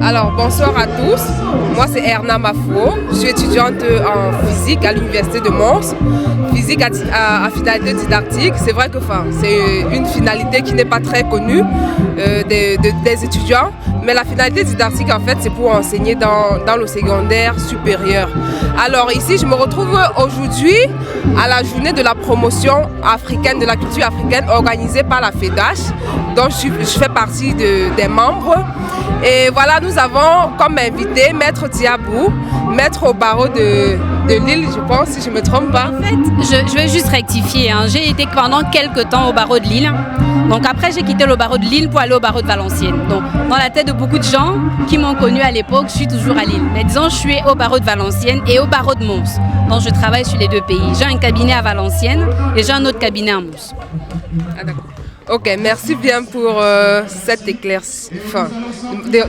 Alors, bonsoir à tous. Moi, c'est Erna Mafouo. Je suis étudiante en physique à l'Université de Mons. Physique à finalité didactique. C'est vrai que c'est une finalité qui n'est pas très connue des étudiants. Mais la finalité didactique, en fait, c'est pour enseigner dans le secondaire supérieur. Alors ici, je me retrouve aujourd'hui à la journée de la promotion africaine, de la culture africaine organisée par la FEDACH, dont je fais partie des membres. Et voilà, nous avons comme invité Maître Diabou, maître au barreau de Lille, je pense, si je ne me trompe pas. En fait, je vais juste rectifier. J'ai été pendant quelques temps au barreau de Lille. Donc après, j'ai quitté le barreau de Lille pour aller au barreau de Valenciennes. Donc dans la tête de beaucoup de gens qui m'ont connu à l'époque, je suis toujours à Lille. Mais disons, je suis au barreau de Valenciennes et au barreau de Mons. Donc je travaille sur les deux pays. J'ai un cabinet à Valenciennes et j'ai un autre cabinet à Mons. Ah d'accord. Ok, merci bien pour cette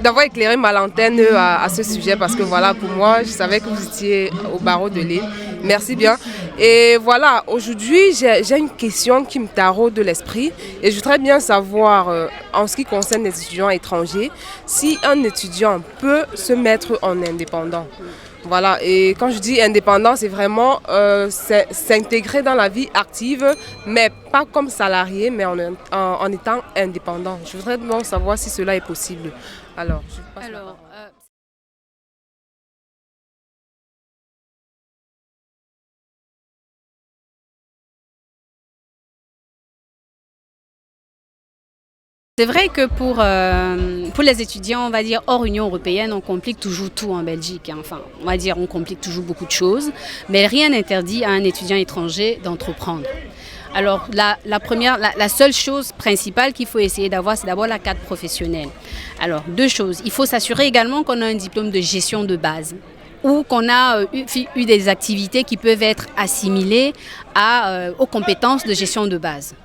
d'avoir éclairé ma lanterne à ce sujet parce que voilà, pour moi, je savais que vous étiez au barreau de Lille. Merci bien. Et voilà, aujourd'hui, j'ai une question qui me taraude de l'esprit et je voudrais bien savoir, en ce qui concerne les étudiants étrangers, si un étudiant peut se mettre en indépendant. Voilà, et quand je dis indépendant, c'est vraiment s'intégrer dans la vie active, mais pas comme salarié, mais en étant indépendant. Je voudrais donc savoir si cela est possible. Alors, je passe la parole. C'est vrai que pour les étudiants, on va dire hors Union européenne, on complique toujours tout en Belgique. Enfin, on va dire on complique toujours beaucoup de choses, mais rien n'interdit à un étudiant étranger d'entreprendre. Alors la seule chose principale qu'il faut essayer d'avoir, c'est d'abord la carte professionnelle. Alors deux choses, il faut s'assurer également qu'on a un diplôme de gestion de base ou qu'on a eu des activités qui peuvent être assimilées aux compétences de gestion de base.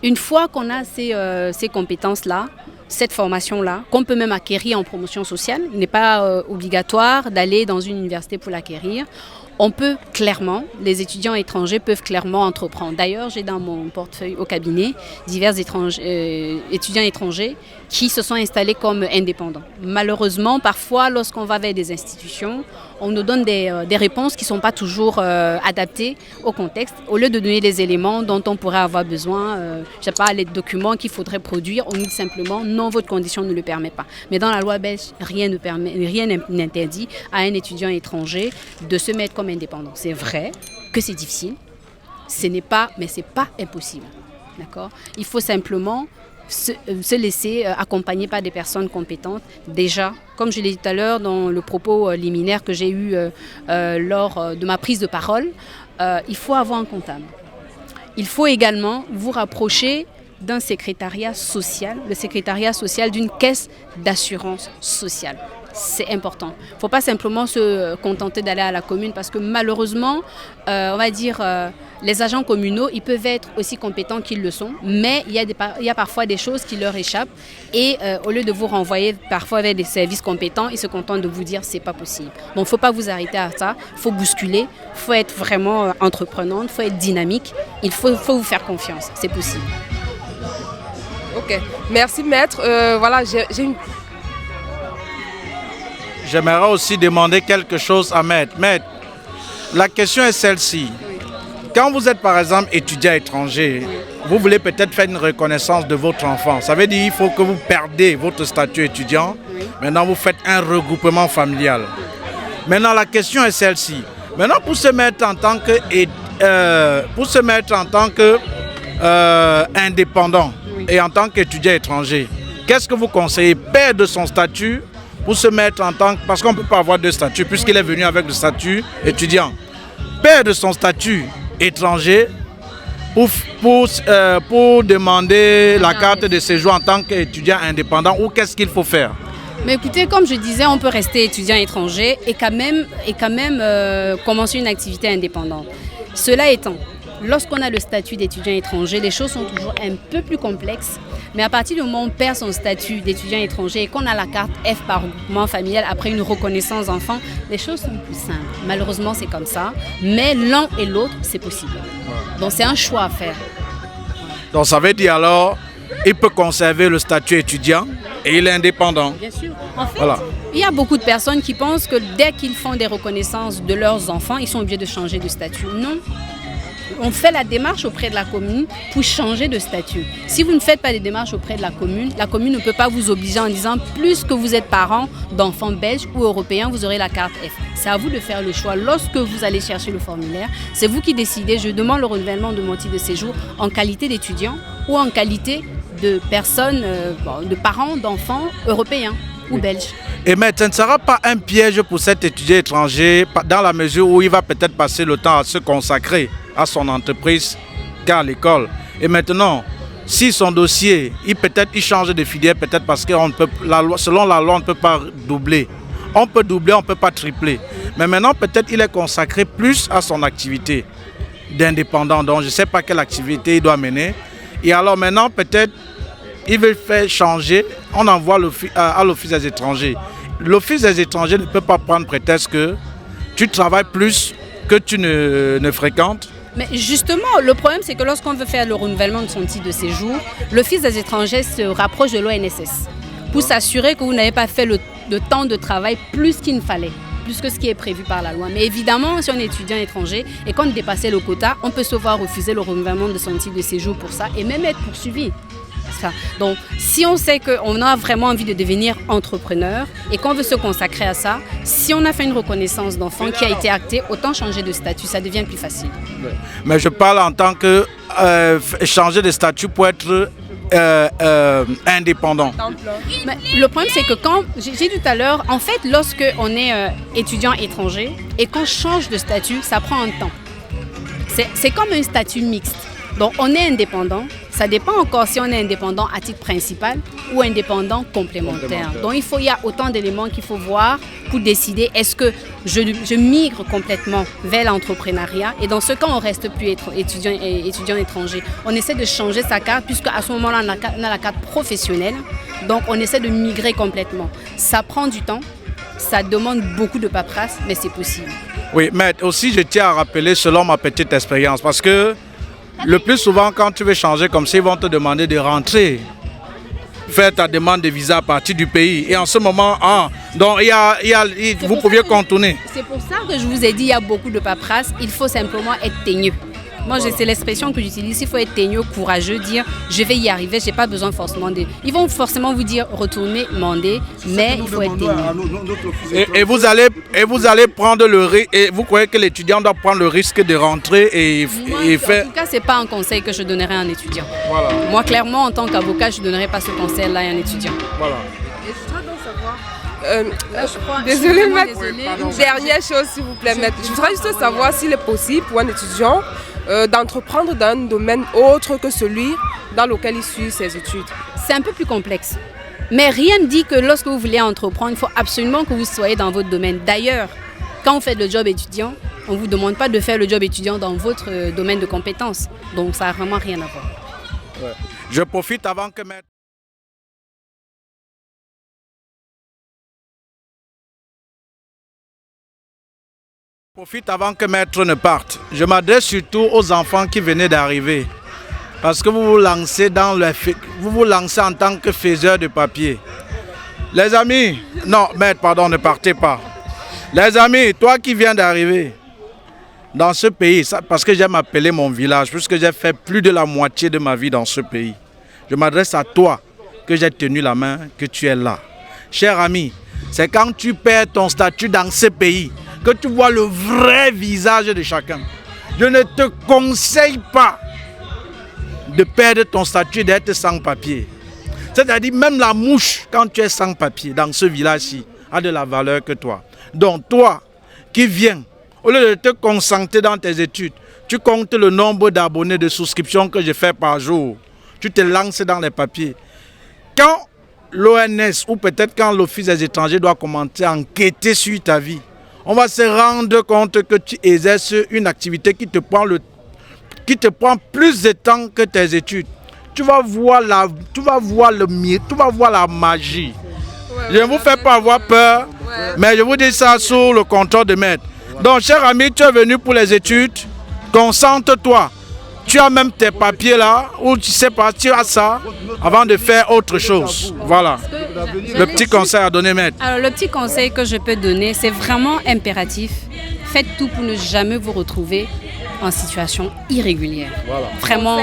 Une fois qu'on a ces compétences-là, cette formation-là, qu'on peut même acquérir en promotion sociale, il n'est pas obligatoire d'aller dans une université pour l'acquérir. On peut clairement, les étudiants étrangers peuvent clairement entreprendre. D'ailleurs, j'ai dans mon portefeuille au cabinet divers étudiants étrangers qui se sont installés comme indépendants. Malheureusement, parfois, lorsqu'on va vers des institutions, on nous donne des réponses qui ne sont pas toujours adaptées au contexte. Au lieu de donner les éléments dont on pourrait avoir besoin, je ne sais pas, les documents qu'il faudrait produire, on dit simplement non, votre condition ne le permet pas. Mais dans la loi belge, rien n'interdit à un étudiant étranger de se mettre comme indépendant. C'est vrai que c'est difficile, mais ce n'est pas impossible. D'accord ? Il faut simplement se laisser accompagner par des personnes compétentes. Déjà, comme je l'ai dit tout à l'heure dans le propos liminaire que j'ai eu lors de ma prise de parole, il faut avoir un comptable. Il faut également vous rapprocher d'un secrétariat social, le secrétariat social d'une caisse d'assurance sociale. C'est important. Il ne faut pas simplement se contenter d'aller à la commune parce que malheureusement, on va dire, les agents communaux, ils peuvent être aussi compétents qu'ils le sont, mais il y a parfois des choses qui leur échappent et au lieu de vous renvoyer parfois vers des services compétents, ils se contentent de vous dire c'est pas possible. Donc il ne faut pas vous arrêter à ça, il faut bousculer, il faut être vraiment entreprenante, il faut être dynamique, il faut vous faire confiance, c'est possible. Ok, merci maître. Voilà, j'ai une... J'aimerais aussi demander quelque chose à Maître. Maître, la question est celle-ci. Quand vous êtes par exemple étudiant étranger, vous voulez peut-être faire une reconnaissance de votre enfant. Ça veut dire qu'il faut que vous perdez votre statut étudiant. Maintenant, vous faites un regroupement familial. Maintenant, la question est celle-ci. Maintenant, pour se mettre en tant que indépendant et en tant qu'étudiant étranger, qu'est-ce que vous conseillez? Perdre son statut pour se mettre en tant que... Parce qu'on ne peut pas avoir deux statuts puisqu'il est venu avec le statut étudiant. Perdre son statut étranger pour demander la carte de séjour en tant qu'étudiant indépendant ou qu'est-ce qu'il faut faire? Mais écoutez, comme je disais, on peut rester étudiant étranger et quand même commencer une activité indépendante. Cela étant, lorsqu'on a le statut d'étudiant étranger, les choses sont toujours un peu plus complexes. Mais à partir du moment où on perd son statut d'étudiant étranger et qu'on a la carte F par regroupement familial après une reconnaissance enfant, les choses sont plus simples. Malheureusement, c'est comme ça. Mais l'un et l'autre, c'est possible. Donc c'est un choix à faire. Donc ça veut dire alors, il peut conserver le statut étudiant Et il est indépendant. Bien sûr. En fait, Voilà. il y a beaucoup de personnes qui pensent que dès qu'ils font des reconnaissances de leurs enfants, ils sont obligés de changer de statut. Non. On fait la démarche auprès de la commune pour changer de statut. Si vous ne faites pas des démarches auprès de la commune ne peut pas vous obliger en disant plus que vous êtes parent d'enfants belges ou européens, vous aurez la carte F. C'est à vous de faire le choix. Lorsque vous allez chercher le formulaire, c'est vous qui décidez. Je demande le renouvellement de mon titre de séjour en qualité d'étudiant ou en qualité de personnes, de parents d'enfants européens ou belges. Et mais ce ne sera pas un piège pour cet étudiant étranger dans la mesure où il va peut-être passer le temps à se consacrer à son entreprise qu'à l'école. Et maintenant, si son dossier, il change de filière peut-être parce que selon la loi, on ne peut pas doubler. On peut doubler, on ne peut pas tripler. Mais maintenant, peut-être il est consacré plus à son activité d'indépendant. Donc, je ne sais pas quelle activité il doit mener. Et alors maintenant, peut-être, il veut faire changer, on envoie à l'Office des étrangers. L'Office des étrangers ne peut pas prendre prétexte que tu travailles plus que tu ne fréquentes. Mais justement, le problème, c'est que lorsqu'on veut faire le renouvellement de son titre de séjour, l'Office des étrangers se rapproche de l'ONSS pour s'assurer que vous n'avez pas fait le temps de travail plus qu'il ne fallait, plus que ce qui est prévu par la loi. Mais évidemment, si on est étudiant étranger et qu'on dépassait le quota, on peut se voir refuser le renouvellement de son titre de séjour pour ça et même être poursuivi. Donc, si on sait qu'on a vraiment envie de devenir entrepreneur et qu'on veut se consacrer à ça, si on a fait une reconnaissance d'enfant qui a été actée, autant changer de statut, ça devient plus facile. Mais je parle en tant que changer de statut pour être indépendant. Mais le problème, c'est que quand, j'ai dit tout à l'heure, en fait, lorsque on est étudiant étranger et qu'on change de statut, ça prend un temps. C'est comme un statut mixte. Donc, on est indépendant. Ça dépend encore si on est indépendant à titre principal ou indépendant complémentaire. Donc, il y a autant d'éléments qu'il faut voir pour décider est-ce que je migre complètement vers l'entrepreneuriat. Et dans ce cas, on ne reste plus étudiant étranger. On essaie de changer sa carte puisque à ce moment-là, on a la carte professionnelle. Donc, on essaie de migrer complètement. Ça prend du temps. Ça demande beaucoup de paperasse, mais c'est possible. Oui, mais aussi, je tiens à rappeler selon ma petite expérience parce que le plus souvent, quand tu veux changer comme ça, ils vont te demander de rentrer, faire ta demande de visa à partir du pays. Et en ce moment, donc vous pouviez contourner. C'est pour ça que je vous ai dit, il y a beaucoup de paperasse. Il faut simplement être teigneux. Moi, c'est l'expression que j'utilise. Il faut être teigneux, courageux, dire je vais y arriver, je n'ai pas besoin forcément de... Ils vont forcément vous dire retournez, demandez, mais il faut être teigneux. Et vous allez prendre le risque, et vous croyez que l'étudiant doit prendre le risque de rentrer et faire... En tout cas, ce n'est pas un conseil que je donnerais à un étudiant. Voilà. Moi, clairement, en tant qu'avocat, je ne donnerais pas ce conseil-là à un étudiant. Voilà. Et je voudrais savoir... désolée, maître. Une dernière chose, s'il vous plaît, maître. Je voudrais juste savoir s'il est possible pour un étudiant d'entreprendre dans un domaine autre que celui dans lequel il suit ses études. C'est un peu plus complexe. Mais rien ne dit que lorsque vous voulez entreprendre, il faut absolument que vous soyez dans votre domaine. D'ailleurs, quand vous faites le job étudiant, on ne vous demande pas de faire le job étudiant dans votre domaine de compétences. Donc ça n'a vraiment rien à voir. Ouais. Je profite avant que maître... Profite avant que maître ne parte. Je m'adresse surtout aux enfants qui venaient d'arriver. Parce que vous vous lancez en tant que faiseur de papier. Les amis, non, maître, pardon, ne partez pas. Les amis, toi qui viens d'arriver dans ce pays, parce que j'aime appeler mon village, puisque j'ai fait plus de la moitié de ma vie dans ce pays. Je m'adresse à toi que j'ai tenu la main, que tu es là. Cher ami, c'est quand tu perds ton statut dans ce pays que tu vois le vrai visage de chacun. Je ne te conseille pas de perdre ton statut et d'être sans papier. C'est-à-dire même la mouche, quand tu es sans papier dans ce village-ci, a de la valeur que toi. Donc toi qui viens, au lieu de te concentrer dans tes études, tu comptes le nombre d'abonnés, de souscriptions que je fais par jour. Tu te lances dans les papiers. Quand l'ONS ou peut-être quand l'Office des étrangers doit commencer à enquêter sur ta vie, on va se rendre compte que tu exerces une activité qui te prend plus de temps que tes études. Tu vas voir la magie. Je ne vous fais pas avoir peur, mais je vous dis ça sous le contrôle de maître. Donc, cher ami, tu es venu pour les études, concentre-toi. Tu as même tes papiers là, ou tu sais pas, tu as ça, avant de faire autre chose. Voilà. Le petit conseil à donner, maître. Alors, le petit conseil que je peux donner, c'est vraiment impératif. Faites tout pour ne jamais vous retrouver en situation irrégulière. Voilà. Vraiment,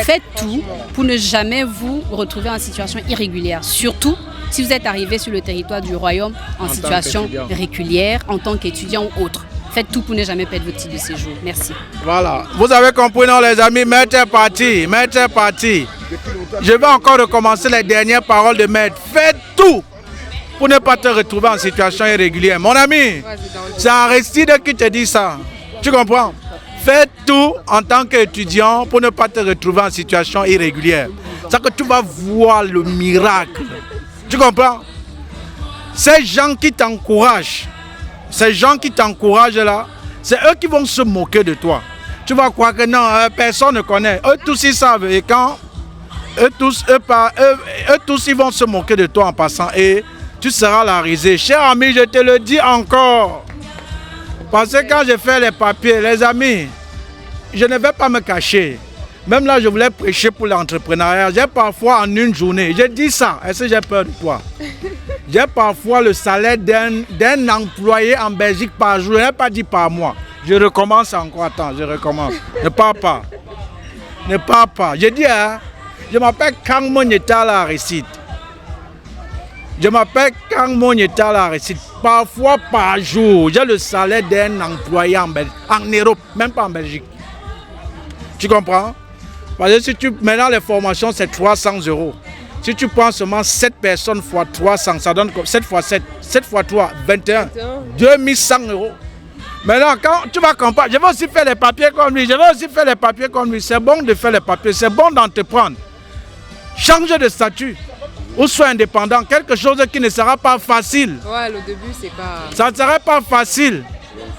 faites tout pour ne jamais vous retrouver en situation irrégulière. Surtout si vous êtes arrivé sur le territoire du royaume en situation régulière, en tant qu'étudiant ou autre. Faites tout pour ne jamais perdre votre titre de séjour. Merci. Voilà. Vous avez compris, non, les amis? Maître est parti. Maître est parti. Je vais encore recommencer les dernières paroles de maître. Faites tout pour ne pas te retrouver en situation irrégulière. Mon ami, c'est Aristide qui te dit ça. Tu comprends? Fais tout en tant qu'étudiant pour ne pas te retrouver en situation irrégulière. C'est que tu vas voir le miracle. Tu comprends? Ces gens qui t'encouragent, là, c'est eux qui vont se moquer de toi. Tu vas croire que non, personne ne connaît. Eux tous ils savent. Et quand eux tous, ils vont se moquer de toi en passant. Et tu seras la risée. Cher ami, je te le dis encore. Parce que quand je fais les papiers, les amis, je ne vais pas me cacher. Même là, je voulais prêcher pour l'entrepreneuriat. J'ai parfois en une journée, je dis ça, est-ce que j'ai peur de toi? J'ai parfois le salaire d'un employé en Belgique par jour. Je n'ai pas dit par mois. Je recommence encore. Attends, je recommence. Ne pars pas. Ne pars pas. Je dis, hein, je m'appelle Kang Monyeta la récite. Je m'appelle Kang Monyeta la récite. Parfois par jour, j'ai le salaire d'un employé en Belgique, en Europe, même pas en Belgique. Tu comprends? Parce que si maintenant les formations c'est 300 €. Si tu prends seulement 7 personnes fois 300, ça donne 7 fois 7, 7 fois 3, 21, 2100 €. Maintenant, quand tu vas comprendre, je vais aussi faire les papiers comme lui, C'est bon de faire les papiers, c'est bon d'entreprendre. Change de statut. Ou soit indépendant, quelque chose qui ne sera pas facile. Ouais, le début, c'est pas... Ça ne sera pas facile.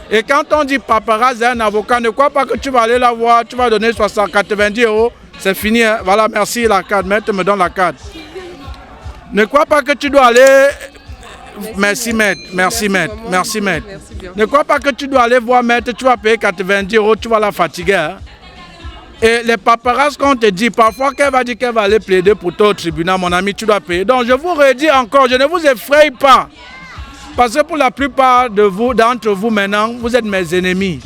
Et quand on dit paparazzi, un avocat, ne crois pas que tu vas aller la voir, tu vas donner 90 €, c'est fini. Hein? Voilà, merci la carte, maître me donne la carte. Ne crois pas que tu dois aller... Merci maître, merci maître. Ne crois pas que tu dois aller voir maître, tu vas payer 90 €, tu vas la fatiguer. Hein? Et les paparazzi qu'on te dit, parfois qu'elle va dire qu'elle va aller plaider pour toi au tribunal, mon ami, tu dois payer. Donc je vous redis encore, je ne vous effraie pas. Parce que pour la plupart d'entre vous maintenant, vous êtes mes ennemis.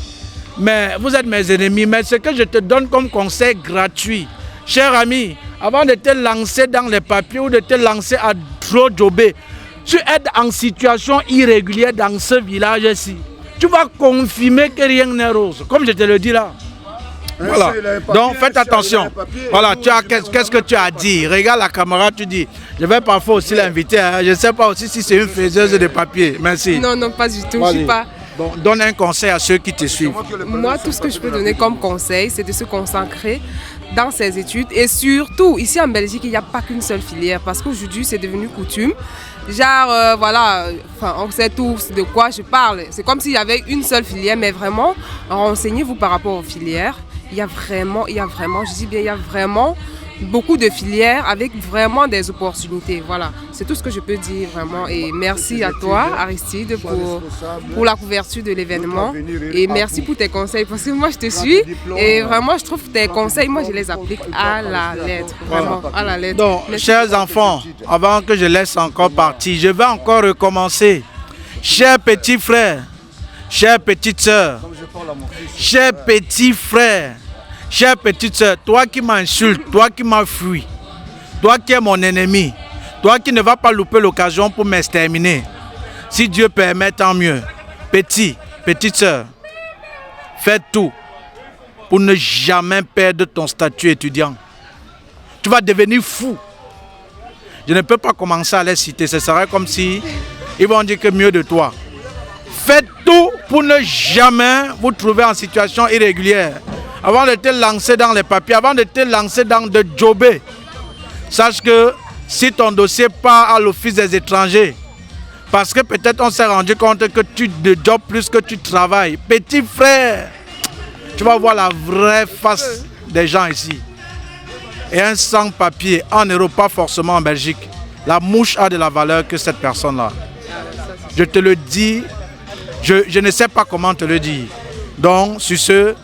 Mais ce que je te donne comme conseil gratuit, cher ami, avant de te lancer dans les papiers ou de te lancer à trop jobber, tu es en situation irrégulière dans ce village-ci. Tu vas confirmer que rien n'est rose, comme je te le dis là. Voilà. Donc faites attention. Voilà, qu'est-ce que tu as dit? Regarde la caméra, tu dis. Je vais parfois aussi l'inviter. Hein. Je ne sais pas aussi si c'est une faiseuse de papier. Merci. Non, pas du tout. Je suis pas... Bon, donne un conseil à ceux qui te suivent. Moi, tout ce que je peux donner comme conseil, c'est de se concentrer dans ses études. Et surtout, ici en Belgique, il n'y a pas qu'une seule filière. Parce qu'aujourd'hui, c'est devenu coutume. Genre, on sait tous de quoi je parle. C'est comme s'il y avait une seule filière. Mais vraiment, renseignez-vous par rapport aux filières. Il y a vraiment beaucoup de filières avec vraiment des opportunités. Voilà, c'est tout ce que je peux dire vraiment. Et merci à toi, Aristide, pour la couverture de l'événement. Et merci pour tes conseils, parce que moi, je te suis. Et vraiment, je trouve que tes conseils, moi, je les applique à la lettre. Vraiment, à la lettre. Donc, chers enfants, avant que je laisse encore partir, je vais encore recommencer. Chers petits frères, chères petites sœurs, chers petits frères, chère petite sœur, toi qui m'insultes, toi qui m'as fui, toi qui es mon ennemi, toi qui ne vas pas louper l'occasion pour m'exterminer, si Dieu permet, tant mieux. Petite sœur, fais tout pour ne jamais perdre ton statut étudiant. Tu vas devenir fou. Je ne peux pas commencer à les citer, ce serait comme si ils vont dire que mieux de toi. Faites tout pour ne jamais vous trouver en situation irrégulière. Avant de te lancer dans les papiers, avant de te lancer dans de jobber, sache que si ton dossier part à l'office des étrangers, parce que peut-être on s'est rendu compte que tu ne jobs plus que tu travailles, petit frère, tu vas voir la vraie face des gens ici. Et un sans-papier en Europe, pas forcément en Belgique, la mouche a de la valeur que cette personne-là. Je te le dis. Je ne sais pas comment te le dire. Donc, sur ce,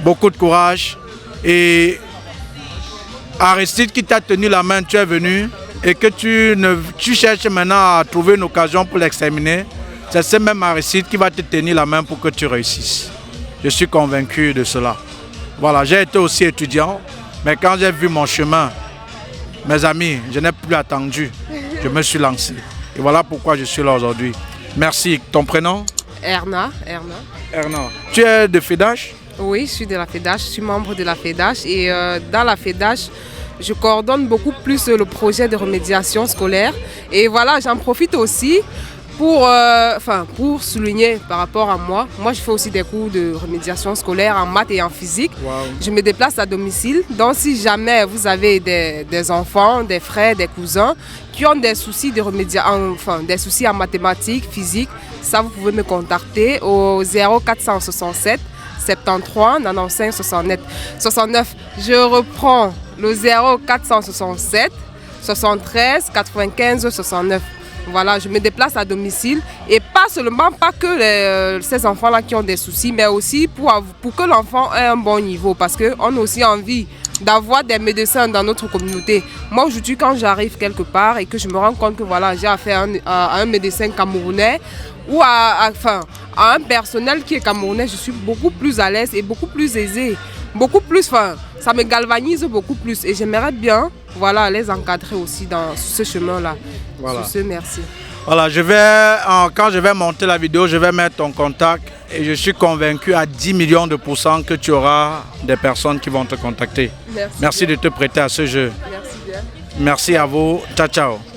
beaucoup de courage. Et Aristide qui t'a tenu la main, tu es venu. et que tu cherches maintenant à trouver une occasion pour l'exterminer, c'est ce même Aristide qui va te tenir la main pour que tu réussisses. Je suis convaincu de cela. Voilà, j'ai été aussi étudiant, mais quand j'ai vu mon chemin, mes amis, je n'ai plus attendu. Je me suis lancé. Et voilà pourquoi je suis là aujourd'hui. Merci. Ton prénom? Erna. Erna. Tu es de FEDACH? Oui, je suis de la FEDACH, je suis membre de la FEDACH et dans la FEDACH, je coordonne beaucoup plus le projet de remédiation scolaire. Et voilà, j'en profite aussi pour souligner par rapport à moi. Moi, je fais aussi des cours de remédiation scolaire en maths et en physique. Wow. Je me déplace à domicile. Donc, si jamais vous avez des enfants, des frères, des cousins qui ont des soucis de des soucis en mathématiques, physique, ça, vous pouvez me contacter au 0467 73 95 69. Je reprends le 0467 73 95 69. Voilà, je me déplace à domicile et pas que ces enfants-là qui ont des soucis, mais aussi pour que l'enfant ait un bon niveau parce qu'on a aussi envie d'avoir des médecins dans notre communauté. Moi, aujourd'hui, quand j'arrive quelque part et que je me rends compte que voilà, j'ai affaire à un médecin camerounais ou à un personnel qui est camerounais, je suis beaucoup plus à l'aise et beaucoup plus aisée. Ça me galvanise beaucoup plus et j'aimerais bien les encadrer aussi dans ce chemin-là. Voilà. Sur ce, merci. Voilà, quand je vais monter la vidéo, je vais mettre ton contact et je suis convaincu à 10 millions de % que tu auras des personnes qui vont te contacter. Merci de te prêter à ce jeu. Merci bien. Merci à vous. Ciao, ciao.